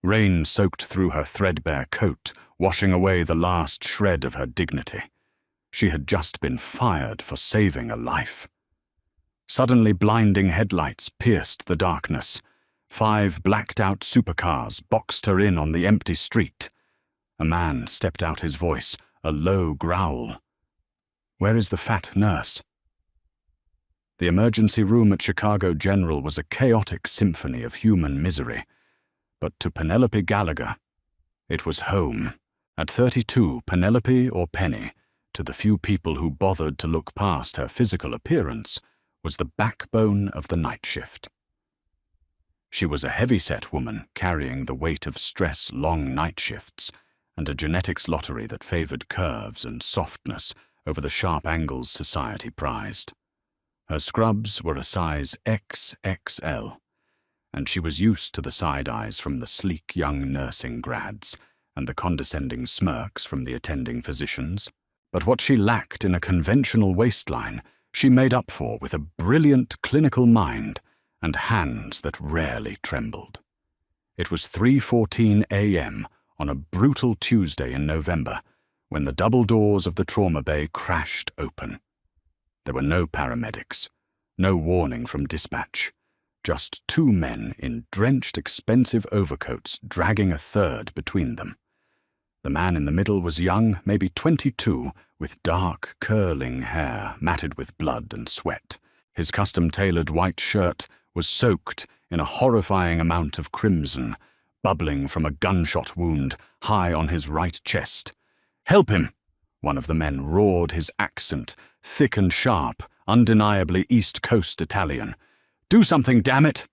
Rain soaked through her threadbare coat, washing away the last shred of her dignity. She had just been fired for saving a life. Suddenly, blinding headlights pierced the darkness. 5 blacked-out supercars boxed her in on the empty street. A man stepped out, his voice a low growl. "Where is the fat nurse?" The emergency room at Chicago General was a chaotic symphony of human misery. But to Penelope Gallagher, it was home. At 32, Penelope, or Penny, to the few people who bothered to look past her physical appearance, was the backbone of the night shift. She was a heavy-set woman carrying the weight of stress long night shifts and a genetics lottery that favored curves and softness over the sharp angles society prized. Her scrubs were a size XXL, and she was used to the side-eyes from the sleek young nursing grads and the condescending smirks from the attending physicians. But what she lacked in a conventional waistline, she made up for with a brilliant clinical mind and hands that rarely trembled. It was 3:14 a.m. on a brutal Tuesday in November when the double doors of the trauma bay crashed open. There were no paramedics, no warning from dispatch, just 2 men in drenched, expensive overcoats dragging a third between them. The man in the middle was young, maybe 22, with dark, curling hair matted with blood and sweat. His custom-tailored white shirt was soaked in a horrifying amount of crimson, bubbling from a gunshot wound high on his right chest. "Help him!" One of the men roared, his accent thick and sharp, undeniably East Coast Italian. "Do something, damn it!"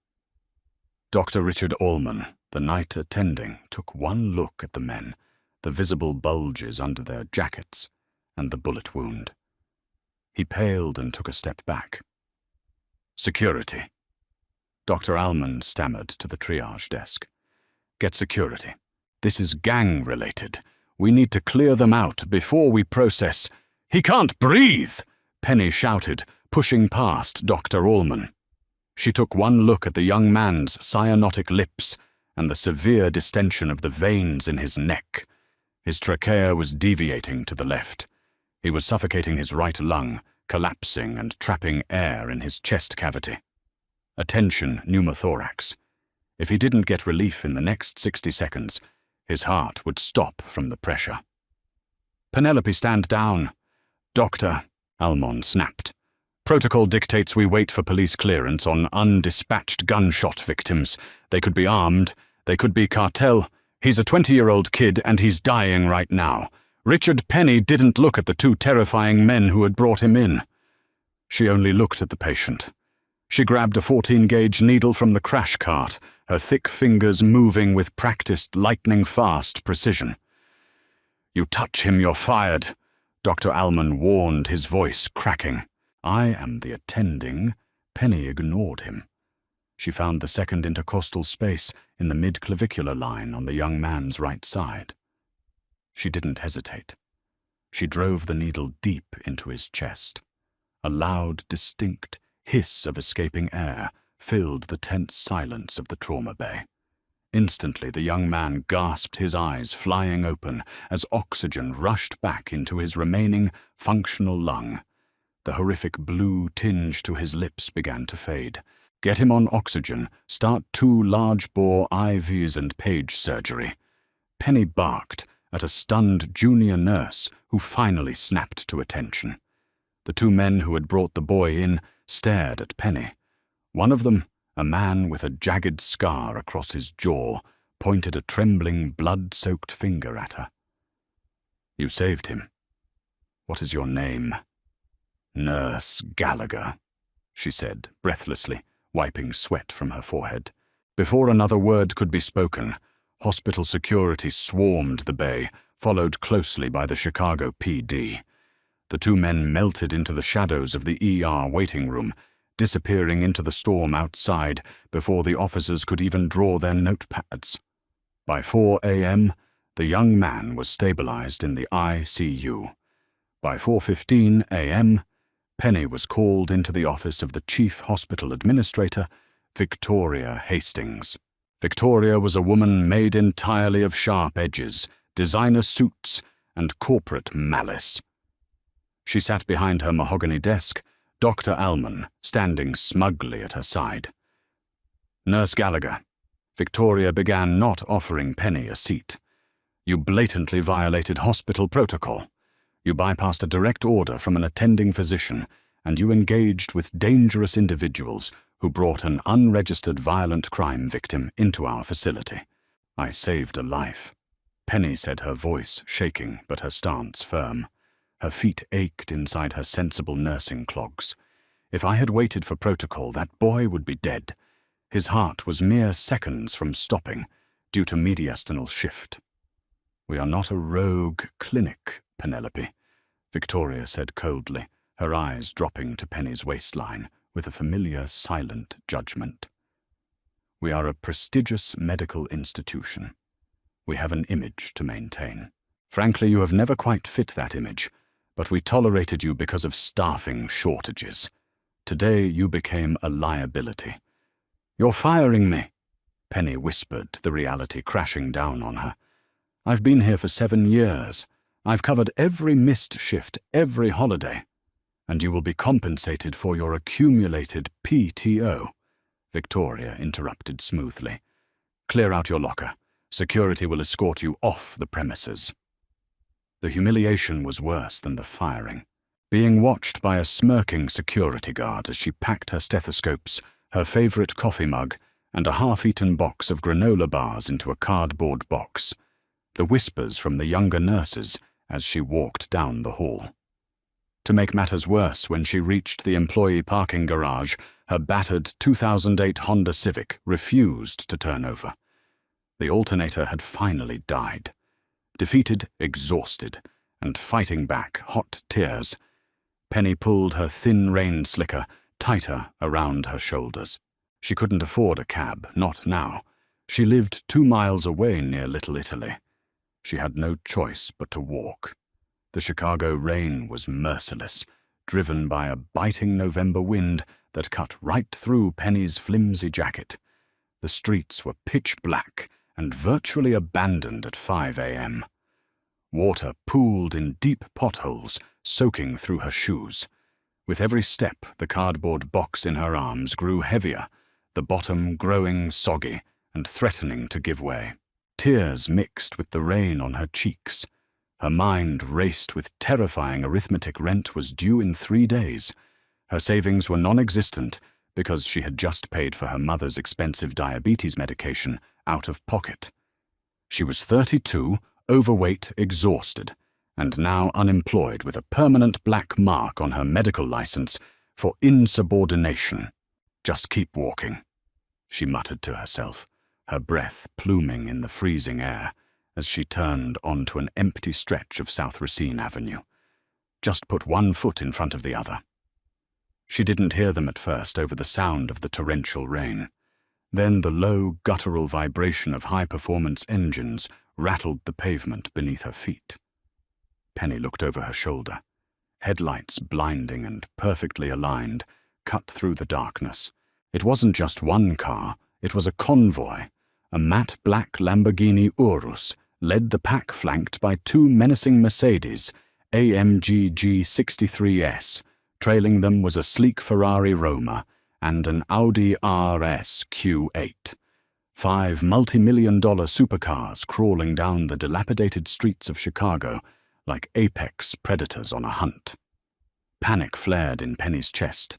Dr. Richard Allman, the night attending, took one look at the men, the visible bulges under their jackets, and the bullet wound. He paled and took a step back. "Security." Dr. Allman stammered to the triage desk. "Get security. This is gang-related. We need to clear them out before we process—" "He can't breathe!" Penny shouted, pushing past Dr. Allman. She took one look at the young man's cyanotic lips and the severe distension of the veins in his neck. His trachea was deviating to the left. He was suffocating his right lung, collapsing and trapping air in his chest cavity. Attention pneumothorax. If he didn't get relief in the next 60 seconds, his heart would stop from the pressure. "Penelope, stand down." "Doctor," Almond snapped. "Protocol dictates we wait for police clearance on undispatched gunshot victims. They could be armed, they could be cartel. He's a 20-year-old kid and he's dying right now. Richard Penny didn't look at the 2 terrifying men who had brought him in." She only looked at the patient. She grabbed a 14-gauge needle from the crash cart, her thick fingers moving with practiced lightning-fast precision. "You touch him, you're fired," Dr. Allman warned, his voice cracking. "I am the attending." Penny ignored him. She found the second intercostal space in the mid-clavicular line on the young man's right side. She didn't hesitate. She drove the needle deep into his chest. A loud, distinct hiss of escaping air filled the tense silence of the trauma bay. Instantly, the young man gasped, his eyes flying open as oxygen rushed back into his remaining functional lung. The horrific blue tinge to his lips began to fade. "Get him on oxygen. Start 2 large-bore IVs and page surgery." Penny barked at a stunned junior nurse who finally snapped to attention. The 2 men who had brought the boy in stared at Penny. One of them, a man with a jagged scar across his jaw, pointed a trembling, blood-soaked finger at her. "You saved him. What is your name?" "Nurse Gallagher," she said breathlessly, wiping sweat from her forehead. Before another word could be spoken, hospital security swarmed the bay, followed closely by the Chicago PD. The 2 men melted into the shadows of the ER waiting room, disappearing into the storm outside before the officers could even draw their notepads. By 4 a.m., the young man was stabilized in the ICU. By 4:15 a.m., Penny was called into the office of the Chief Hospital Administrator, Victoria Hastings. Victoria was a woman made entirely of sharp edges, designer suits, and corporate malice. She sat behind her mahogany desk, Dr. Alman standing smugly at her side. "Nurse Gallagher," Victoria began, not offering Penny a seat. "You blatantly violated hospital protocol. You bypassed a direct order from an attending physician, and you engaged with dangerous individuals who brought an unregistered violent crime victim into our facility. I saved a life." Penny said, her voice shaking but her stance firm. Her feet ached inside her sensible nursing clogs. "If I had waited for protocol, that boy would be dead. His heart was mere seconds from stopping due to mediastinal shift." "We are not a rogue clinic, Penelope," Victoria said coldly, her eyes dropping to Penny's waistline with a familiar, silent judgment. "We are a prestigious medical institution. We have an image to maintain. Frankly, you have never quite fit that image, but we tolerated you because of staffing shortages. Today you became a liability." "You're firing me," Penny whispered, the reality crashing down on her. "I've been here for 7 years. I've covered every missed shift, every holiday. And you will be compensated for your accumulated PTO," Victoria interrupted smoothly. "Clear out your locker. Security will escort you off the premises." The humiliation was worse than the firing. Being watched by a smirking security guard as she packed her stethoscopes, her favorite coffee mug, and a half-eaten box of granola bars into a cardboard box. The whispers from the younger nurses as she walked down the hall. To make matters worse, when she reached the employee parking garage, her battered 2008 Honda Civic refused to turn over. The alternator had finally died. Defeated, exhausted, and fighting back hot tears, Penny pulled her thin rain slicker tighter around her shoulders. She couldn't afford a cab, not now. She lived 2 miles away near Little Italy. She had no choice but to walk. The Chicago rain was merciless, driven by a biting November wind that cut right through Penny's flimsy jacket. The streets were pitch black and virtually abandoned at 5 a.m. Water pooled in deep potholes, soaking through her shoes. With every step, the cardboard box in her arms grew heavier, the bottom growing soggy and threatening to give way. Tears mixed with the rain on her cheeks. Her mind raced with terrifying arithmetic. Rent was due in 3 days. Her savings were non-existent because she had just paid for her mother's expensive diabetes medication out of pocket. She was 32, overweight, exhausted, and now unemployed with a permanent black mark on her medical license for insubordination. "Just keep walking," she muttered to herself, her breath pluming in the freezing air as she turned onto an empty stretch of South Racine Avenue. Just put one foot in front of the other. She didn't hear them at first over the sound of the torrential rain. Then the low, guttural vibration of high-performance engines rattled the pavement beneath her feet. Penny looked over her shoulder. Headlights, blinding and perfectly aligned, cut through the darkness. It wasn't just one car, it was a convoy. A matte black Lamborghini Urus led the pack, flanked by 2 menacing Mercedes AMG G63S. Trailing them was a sleek Ferrari Roma and an Audi RS Q8. 5 multi-million-dollar supercars crawling down the dilapidated streets of Chicago like apex predators on a hunt. Panic flared in Penny's chest.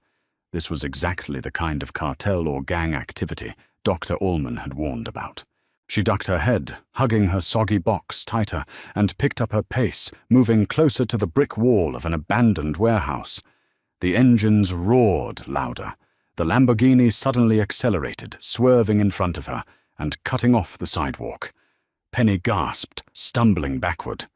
This was exactly the kind of cartel or gang activity Dr. Allman had warned about. She ducked her head, hugging her soggy box tighter, and picked up her pace, moving closer to the brick wall of an abandoned warehouse. The engines roared louder. The Lamborghini suddenly accelerated, swerving in front of her and cutting off the sidewalk. Penny gasped, stumbling backward.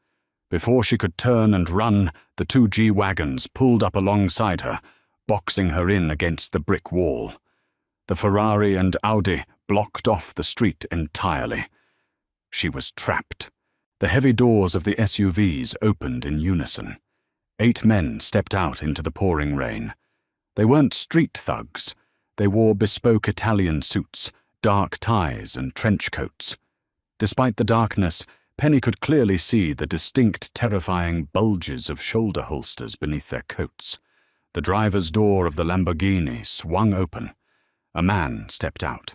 Before she could turn and run, the 2 G-wagons pulled up alongside her, boxing her in against the brick wall. The Ferrari and Audi blocked off the street entirely. She was trapped. The heavy doors of the SUVs opened in unison. 8 men stepped out into the pouring rain. They weren't street thugs. They wore bespoke Italian suits, dark ties and trench coats. Despite the darkness, Penny could clearly see the distinct, terrifying bulges of shoulder holsters beneath their coats. The driver's door of the Lamborghini swung open. A man stepped out.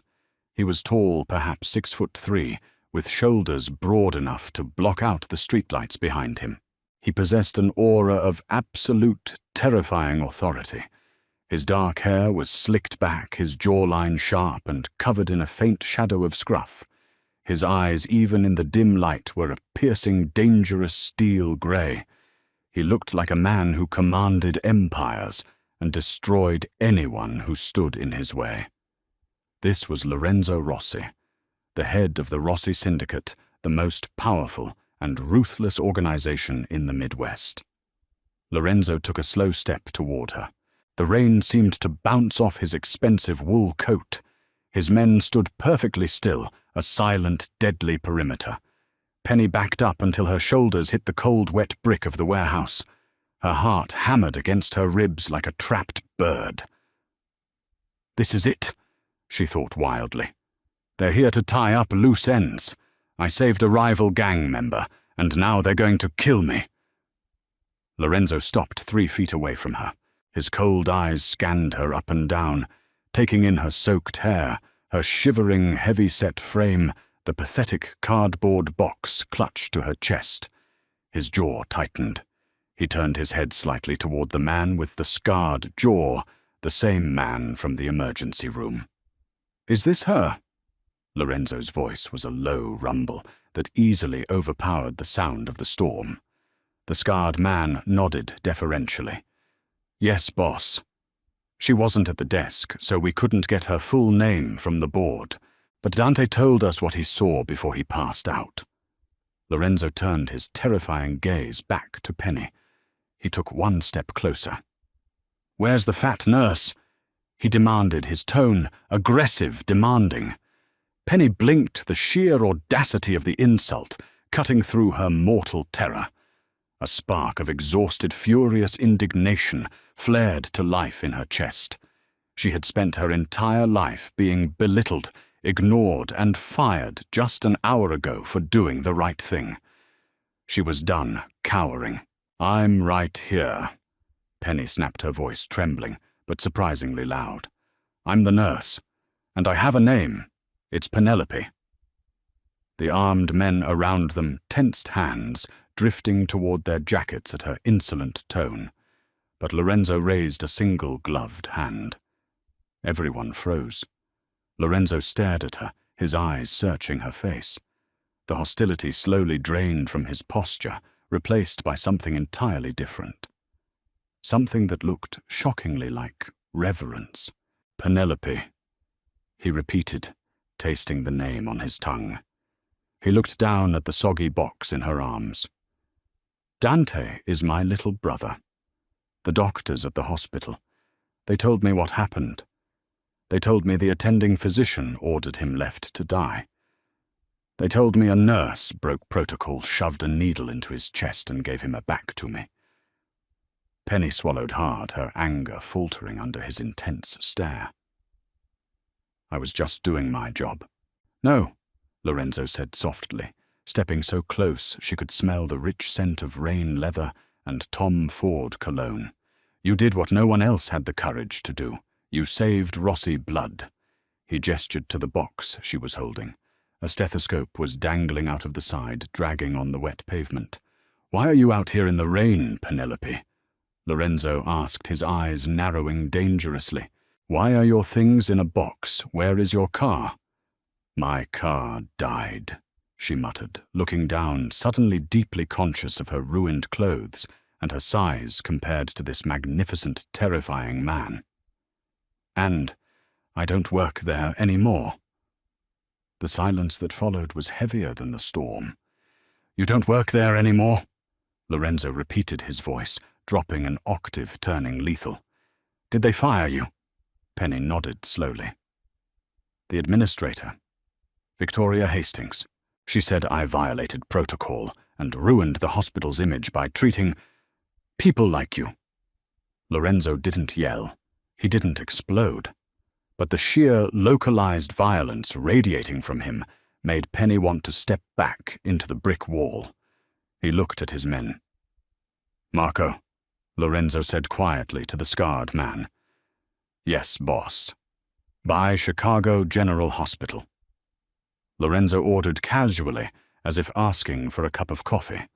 He was tall, perhaps 6'3", with shoulders broad enough to block out the streetlights behind him. He possessed an aura of absolute, terrifying authority. His dark hair was slicked back, his jawline sharp and covered in a faint shadow of scruff. His eyes, even in the dim light, were a piercing, dangerous steel grey. He looked like a man who commanded empires and destroyed anyone who stood in his way. This was Lorenzo Rossi, the head of the Rossi Syndicate, the most powerful and ruthless organization in the Midwest. Lorenzo took a slow step toward her. The rain seemed to bounce off his expensive wool coat. His men stood perfectly still, a silent, deadly perimeter. Penny backed up until her shoulders hit the cold, wet brick of the warehouse. Her heart hammered against her ribs like a trapped bird. "This is it," she thought wildly. "They're here to tie up loose ends. I saved a rival gang member, and now they're going to kill me." Lorenzo stopped 3 feet away from her. His cold eyes scanned her up and down, taking in her soaked hair, her shivering, heavy-set frame, the pathetic cardboard box clutched to her chest. His jaw tightened. He turned his head slightly toward the man with the scarred jaw, the same man from the emergency room. "Is this her?" Lorenzo's voice was a low rumble that easily overpowered the sound of the storm. The scarred man nodded deferentially. "Yes, boss." She wasn't at the desk, so we couldn't get her full name from the board, but Dante told us what he saw before he passed out. Lorenzo turned his terrifying gaze back to Penny. He took 1 step closer. "Where's the fat nurse?" he demanded, his tone aggressive, demanding. Penny blinked, the sheer audacity of the insult cutting through her mortal terror. A spark of exhausted, furious indignation flared to life in her chest. She had spent her entire life being belittled, ignored, and fired just an hour ago for doing the right thing. She was done cowering. "I'm right here." Penny snapped, her voice trembling, but surprisingly loud. "I'm the nurse, and I have a name. It's Penelope." The armed men around them tensed hands, drifting toward their jackets at her insolent tone. But Lorenzo raised a single gloved hand. Everyone froze. Lorenzo stared at her, his eyes searching her face. The hostility slowly drained from his posture, replaced by something entirely different. Something that looked shockingly like reverence. "Penelope," he repeated, tasting the name on his tongue. He looked down at the soggy box in her arms. "Dante is my little brother. The doctors at the hospital. They told me what happened. They told me the attending physician ordered him left to die. They told me a nurse broke protocol, shoved a needle into his chest, and gave him back to me." Penny swallowed hard, her anger faltering under his intense stare. "I was just doing my job." "No," Lorenzo said softly, stepping so close she could smell the rich scent of rain leather and Tom Ford cologne. "You did what no one else had the courage to do. You saved Rossi blood." He gestured to the box she was holding. A stethoscope was dangling out of the side, dragging on the wet pavement. "Why are you out here in the rain, Penelope?" Lorenzo asked, his eyes narrowing dangerously. "Why are your things in a box? Where is your car?" "My car died," she muttered, looking down, suddenly deeply conscious of her ruined clothes and her size compared to this magnificent, terrifying man. "And I don't work there anymore." The silence that followed was heavier than the storm. "You don't work there anymore?" Lorenzo repeated, his voice, dropping an octave, turning lethal. "Did they fire you?" Penny nodded slowly. "The administrator, Victoria Hastings. She said I violated protocol and ruined the hospital's image by treating people like you." Lorenzo didn't yell. He didn't explode. but the sheer, localized violence radiating from him made Penny want to step back into the brick wall. He looked at his men. "Marco," Lorenzo said quietly to the scarred man. "Yes, boss. By Chicago General Hospital." Lorenzo ordered casually, as if asking for a cup of coffee.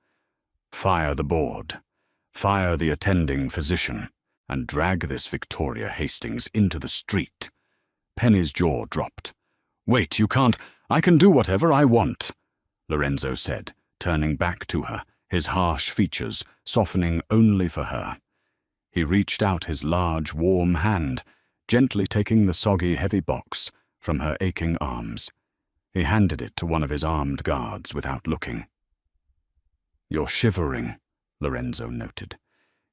"Fire the board. Fire the attending physician, and drag this Victoria Hastings into the street." Penny's jaw dropped. "Wait, you can't. I can do whatever I want," Lorenzo said, turning back to her, his harsh features softening only for her. He reached out his large, warm hand, gently taking the soggy, heavy box from her aching arms. He handed it to one of his armed guards without looking. "You're shivering," Lorenzo noted.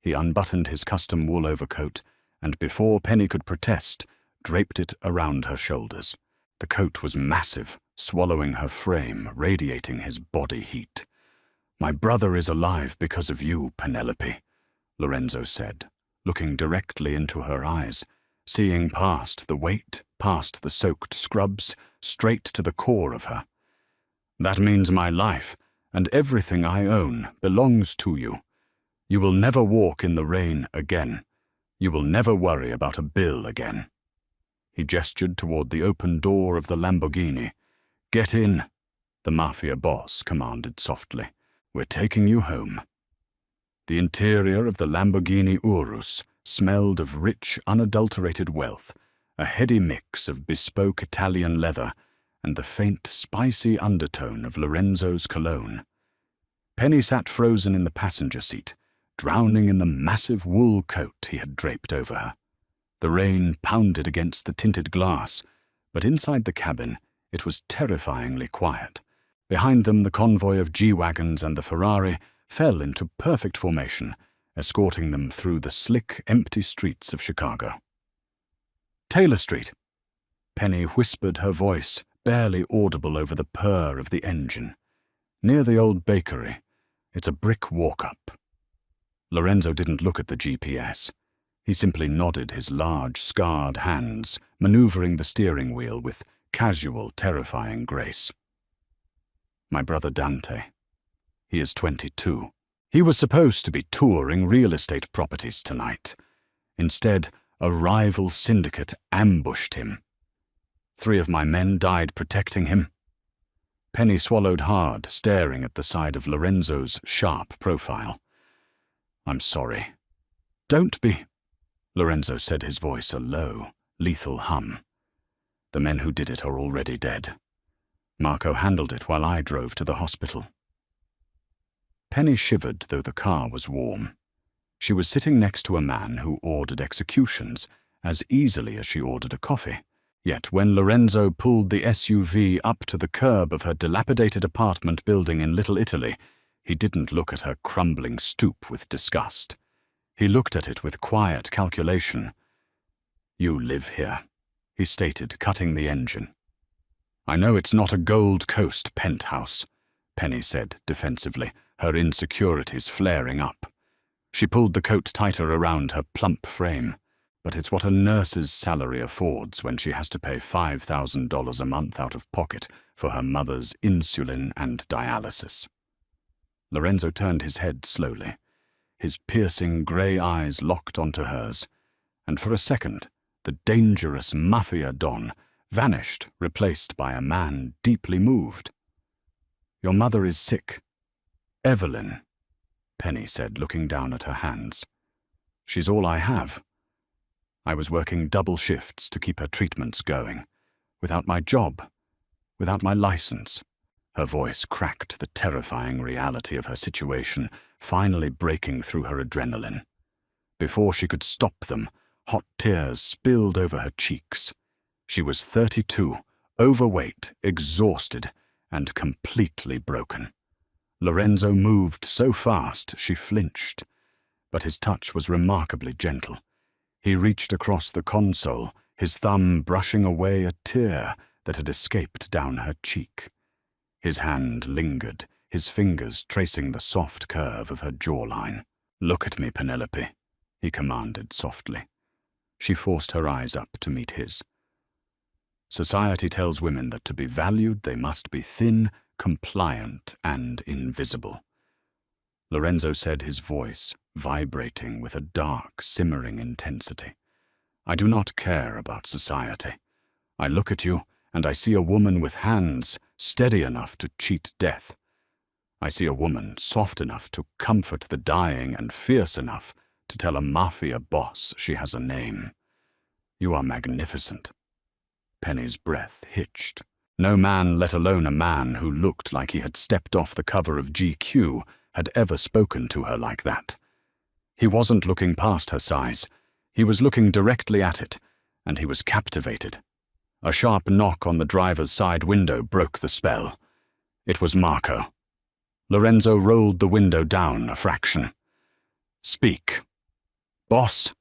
He unbuttoned his custom wool overcoat, and before Penny could protest, draped it around her shoulders. The coat was massive, swallowing her frame, radiating his body heat. "My brother is alive because of you, Penelope," Lorenzo said, looking directly into her eyes, seeing past the weight, past the soaked scrubs, straight to the core of her. "That means my life, and everything I own, belongs to you. You will never walk in the rain again. You will never worry about a bill again." He gestured toward the open door of the Lamborghini. "Get in," the Mafia Boss commanded softly. "We're taking you home." The interior of the Lamborghini Urus smelled of rich, unadulterated wealth, a heady mix of bespoke Italian leather and the faint, spicy undertone of Lorenzo's cologne. Penny sat frozen in the passenger seat, drowning in the massive wool coat he had draped over her. The rain pounded against the tinted glass, but inside the cabin it was terrifyingly quiet. Behind them, the convoy of G-Wagons and the Ferrari fell into perfect formation, escorting them through the slick, empty streets of Chicago. "Taylor Street," Penny whispered, her voice barely audible over the purr of the engine. "Near the old bakery. It's a brick walk-up." Lorenzo didn't look at the GPS. He simply nodded his large, scarred hands, maneuvering the steering wheel with casual, terrifying grace. "My brother Dante. He is 22. He was supposed to be touring real estate properties tonight. Instead, a rival syndicate ambushed him. 3 of my men died protecting him." Penny swallowed hard, staring at the side of Lorenzo's sharp profile. "I'm sorry." "Don't be," Lorenzo said, his voice a low, lethal hum. "The men who did it are already dead. Marco handled it while I drove to the hospital." Penny shivered, though the car was warm. She was sitting next to a man who ordered executions as easily as she ordered a coffee. Yet when Lorenzo pulled the SUV up to the curb of her dilapidated apartment building in Little Italy, he didn't look at her crumbling stoop with disgust. He looked at it with quiet calculation. "You live here," he stated, cutting the engine. "I know it's not a Gold Coast penthouse," Penny said defensively, her insecurities flaring up. She pulled the coat tighter around her plump frame. "But it's what a nurse's salary affords when she has to pay $5,000 a month out of pocket for her mother's insulin and dialysis." Lorenzo turned his head slowly. His piercing grey eyes locked onto hers, and for a second, the dangerous Mafia Don vanished, replaced by a man deeply moved. "Your mother is sick." "Evelyn," Penny said, looking down at her hands. "She's all I have. I was working double shifts to keep her treatments going. Without my job, without my license." Her voice cracked, the terrifying reality of her situation finally breaking through her adrenaline. Before she could stop them, hot tears spilled over her cheeks. She was 32, overweight, exhausted, and completely broken. Lorenzo moved so fast she flinched, but his touch was remarkably gentle. He reached across the console, his thumb brushing away a tear that had escaped down her cheek. His hand lingered, his fingers tracing the soft curve of her jawline. "Look at me, Penelope," he commanded softly. She forced her eyes up to meet his. Society tells women that to be valued, they must be thin, compliant, and invisible. Lorenzo said, his voice vibrating with a dark, simmering intensity. I do not care about society. I look at you, and I see a woman with hands steady enough to cheat death. I see a woman soft enough to comfort the dying and fierce enough to tell a mafia boss she has a name. You are magnificent. Penny's breath hitched. No man, let alone a man who looked like he had stepped off the cover of GQ, had ever spoken to her like that. He wasn't looking past her size. He was looking directly at it, and he was captivated. A sharp knock on the driver's side window broke the spell. It was Marco. Lorenzo rolled the window down a fraction. Speak. Boss,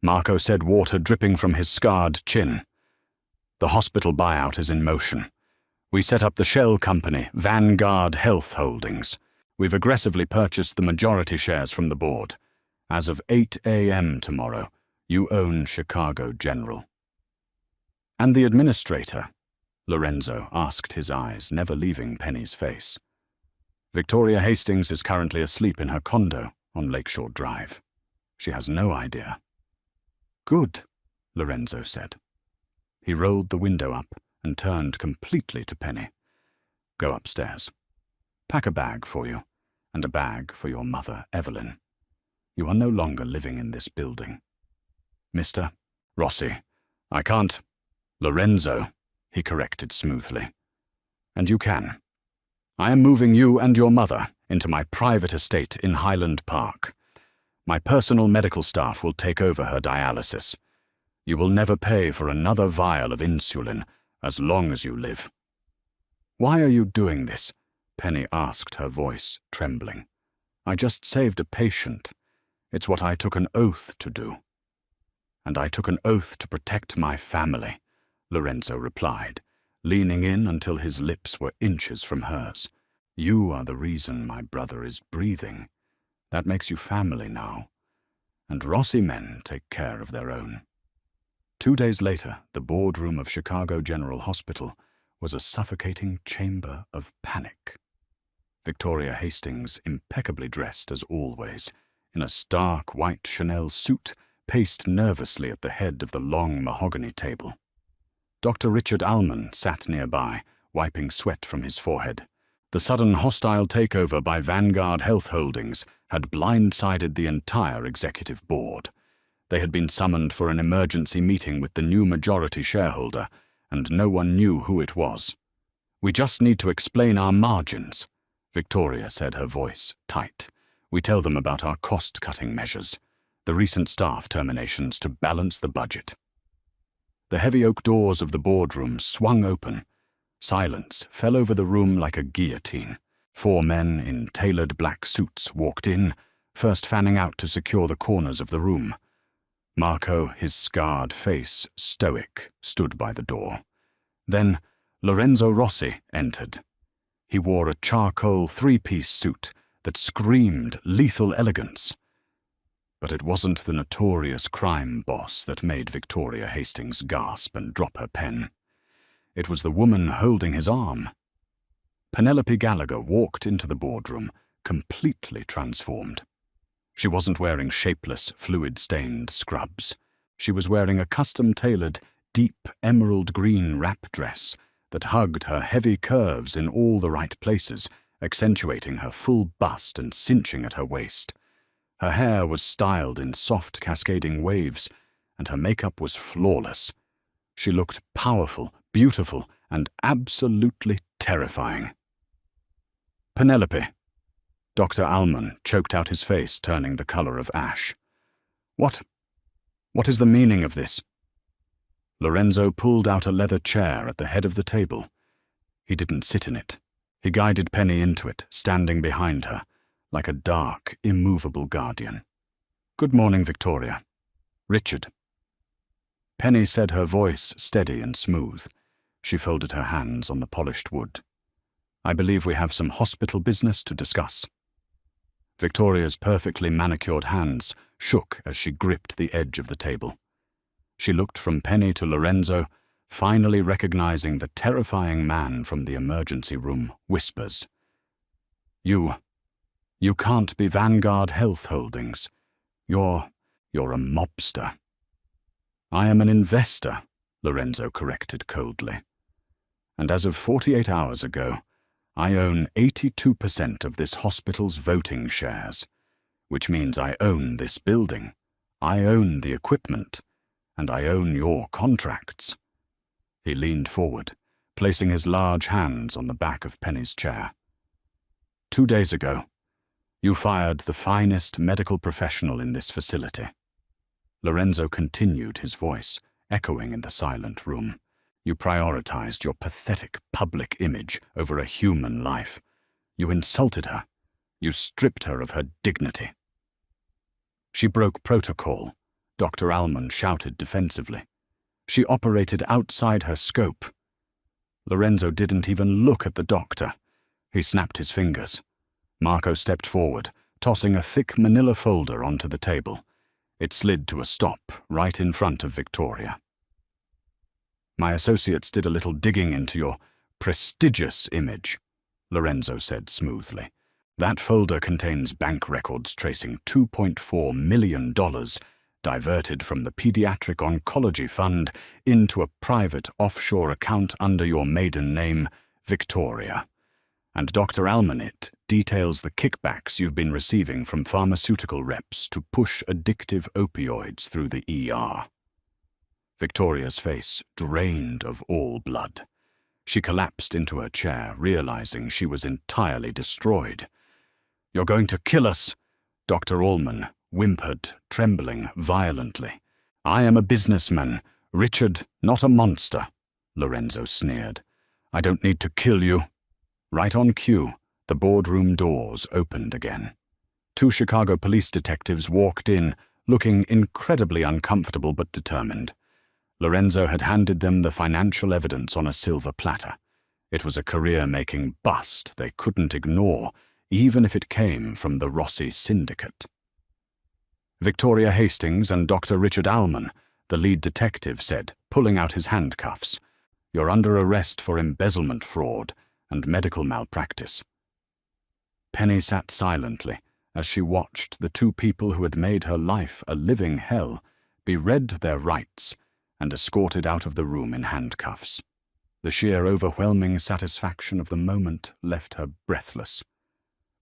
Marco said, water dripping from his scarred chin. The hospital buyout is in motion. We set up the shell company, Vanguard Health Holdings. We've aggressively purchased the majority shares from the board. As of 8 a.m. tomorrow, you own Chicago General. And the administrator? Lorenzo asked, his eyes never leaving Penny's face. Victoria Hastings is currently asleep in her condo on Lakeshore Drive. She has no idea. Good, Lorenzo said. He rolled the window up and turned completely to Penny. Go upstairs. Pack a bag for you, and a bag for your mother, Evelyn. You are no longer living in this building. Mr. Rossi, I can't. Lorenzo, he corrected smoothly. And you can. I am moving you and your mother into my private estate in Highland Park. My personal medical staff will take over her dialysis. You will never pay for another vial of insulin as long as you live. Why are you doing this? Penny asked, her voice trembling. I just saved a patient. It's what I took an oath to do. And I took an oath to protect my family, Lorenzo replied, leaning in until his lips were inches from hers. You are the reason my brother is breathing. That makes you family now. And Rossi men take care of their own. 2 days later, the boardroom of Chicago General Hospital was a suffocating chamber of panic. Victoria Hastings, impeccably dressed as always, in a stark white Chanel suit, paced nervously at the head of the long mahogany table. Dr. Richard Allman sat nearby, wiping sweat from his forehead. The sudden hostile takeover by Vanguard Health Holdings had blindsided the entire executive board. They had been summoned for an emergency meeting with the new majority shareholder, and no one knew who it was. We just need to explain our margins, Victoria said, her voice tight. We tell them about our cost-cutting measures, the recent staff terminations to balance the budget. The heavy oak doors of the boardroom swung open. Silence fell over the room like a guillotine. 4 men in tailored black suits walked in, first fanning out to secure the corners of the room. Marco, his scarred face stoic, stood by the door. Then Lorenzo Rossi entered. He wore a charcoal 3-piece suit that screamed lethal elegance. But it wasn't the notorious crime boss that made Victoria Hastings gasp and drop her pen. It was the woman holding his arm. Penelope Gallagher walked into the boardroom, completely transformed. She wasn't wearing shapeless, fluid-stained scrubs. She was wearing a custom-tailored, deep emerald green wrap dress that hugged her heavy curves in all the right places, accentuating her full bust and cinching at her waist. Her hair was styled in soft, cascading waves, and her makeup was flawless. She looked powerful, beautiful, and absolutely terrifying. Penelope. Dr. Allman choked out his face, turning the color of ash. What is the meaning of this? Lorenzo pulled out a leather chair at the head of the table. He didn't sit in it. He guided Penny into it, standing behind her, like a dark, immovable guardian. Good morning, Victoria. Richard. Penny said, her voice steady and smooth. She folded her hands on the polished wood. I believe we have some hospital business to discuss. Victoria's perfectly manicured hands shook as she gripped the edge of the table. She looked from Penny to Lorenzo, finally recognizing the terrifying man from the emergency room, whispers, You can't be Vanguard Health Holdings. You're a mobster." "I am an investor," Lorenzo corrected coldly. "And as of 48 hours ago, I own 82% of this hospital's voting shares, which means I own this building, I own the equipment, and I own your contracts." He leaned forward, placing his large hands on the back of Penny's chair. 2 days ago, you fired the finest medical professional in this facility. Lorenzo continued, his voice echoing in the silent room. You prioritized your pathetic public image over a human life. You insulted her. You stripped her of her dignity. She broke protocol, Dr. Allman shouted defensively. She operated outside her scope. Lorenzo didn't even look at the doctor. He snapped his fingers. Marco stepped forward, tossing a thick manila folder onto the table. It slid to a stop right in front of Victoria. "My associates did a little digging into your prestigious image," Lorenzo said smoothly. "That folder contains bank records tracing $2.4 million diverted from the Pediatric Oncology Fund into a private offshore account under your maiden name, Victoria. And Dr. Almanit details the kickbacks you've been receiving from pharmaceutical reps to push addictive opioids through the ER." Victoria's face drained of all blood. She collapsed into her chair, realizing she was entirely destroyed. "You're going to kill us," Dr. Allman whimpered, trembling violently. "I am a businessman, Richard, not a monster," Lorenzo sneered. "I don't need to kill you." Right on cue, the boardroom doors opened again. 2 Chicago police detectives walked in, looking incredibly uncomfortable but determined. Lorenzo had handed them the financial evidence on a silver platter. It was a career-making bust they couldn't ignore, even if it came from the Rossi Syndicate. Victoria Hastings and Dr. Richard Allman, the lead detective, said, pulling out his handcuffs, "You're under arrest for embezzlement fraud and medical malpractice." Penny sat silently as she watched the 2 people who had made her life a living hell be read their rights and escorted out of the room in handcuffs. The sheer overwhelming satisfaction of the moment left her breathless.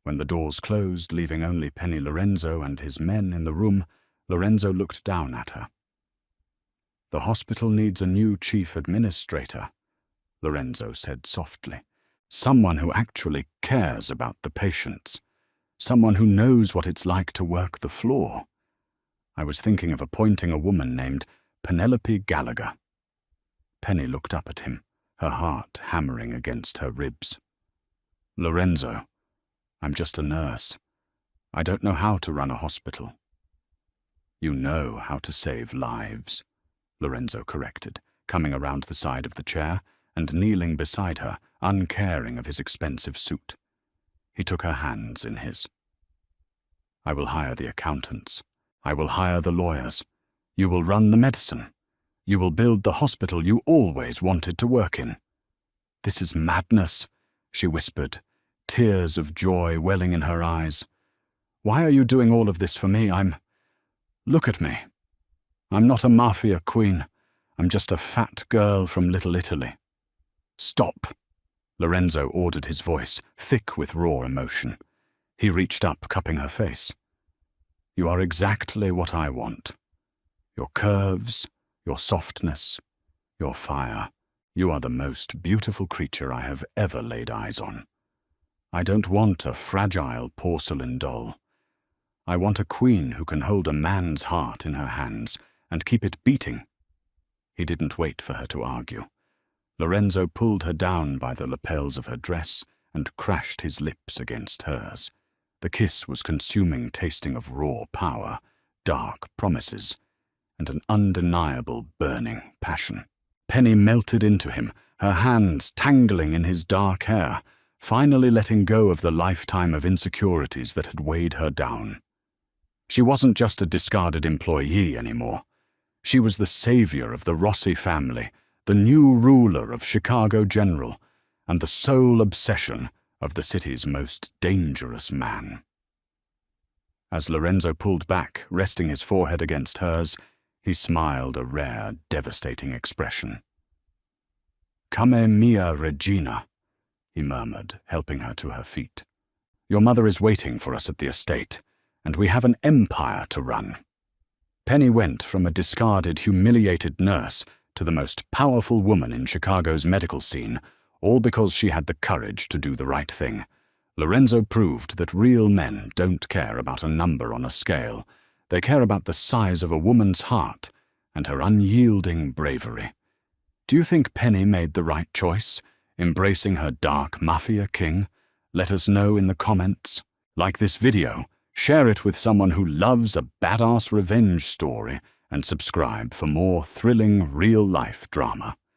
When the doors closed, leaving only Penny Lorenzo and his men in the room, Lorenzo looked down at her. "The hospital needs a new chief administrator," Lorenzo said softly. "Someone who actually cares about the patients. Someone who knows what it's like to work the floor. I was thinking of appointing a woman named Penelope Gallagher." Penny looked up at him, her heart hammering against her ribs. "Lorenzo, I'm just a nurse. I don't know how to run a hospital." "You know how to save lives," Lorenzo corrected, coming around the side of the chair and kneeling beside her, uncaring of his expensive suit. He took her hands in his. "I will hire the accountants. I will hire the lawyers. You will run the medicine. You will build the hospital you always wanted to work in." "This is madness," she whispered, tears of joy welling in her eyes. "Why are you doing all of this for me? Look at me. I'm not a mafia queen. I'm just a fat girl from Little Italy." "Stop," Lorenzo ordered, his voice thick with raw emotion. He reached up, cupping her face. "You are exactly what I want. Your curves, your softness, your fire. You are the most beautiful creature I have ever laid eyes on. I don't want a fragile porcelain doll. I want a queen who can hold a man's heart in her hands and keep it beating." He didn't wait for her to argue. Lorenzo pulled her down by the lapels of her dress and crashed his lips against hers. The kiss was consuming, tasting of raw power, dark promises, and an undeniable burning passion. Penny melted into him, her hands tangling in his dark hair, finally letting go of the lifetime of insecurities that had weighed her down. She wasn't just a discarded employee anymore. She was the savior of the Rossi family, the new ruler of Chicago General, and the sole obsession of the city's most dangerous man. As Lorenzo pulled back, resting his forehead against hers, he smiled a rare, devastating expression. "Come mia regina," he murmured, helping her to her feet. "Your mother is waiting for us at the estate, and we have an empire to run." Penny went from a discarded, humiliated nurse to the most powerful woman in Chicago's medical scene, all because she had the courage to do the right thing. Lorenzo proved that real men don't care about a number on a scale. They care about the size of a woman's heart and her unyielding bravery. Do you think Penny made the right choice, embracing her dark mafia king? Let us know in the comments. Like this video, share it with someone who loves a badass revenge story, and subscribe for more thrilling real-life drama.